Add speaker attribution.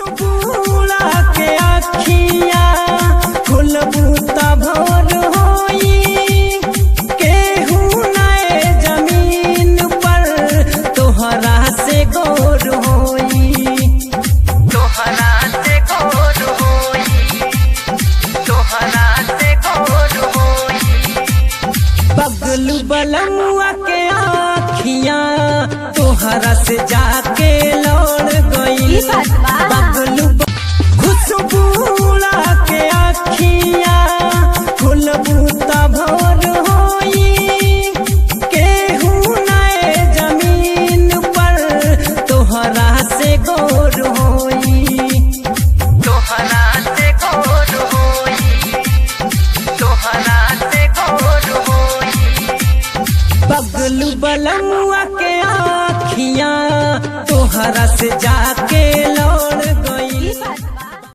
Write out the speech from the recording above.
Speaker 1: खुशबूला के अखिया खुलबू त भोर होई केहू नए जमीन पर तोहरा से गौर होई तोहरा से गौर होई तोहरा से गौर होई बगलू बलमुआ के आखियां तोहरा से जाके लौट गई बगलू खुशबूला के अखियां खुलबू त भोर होई केहू नए जमीन पर तोहरा से गौर होई।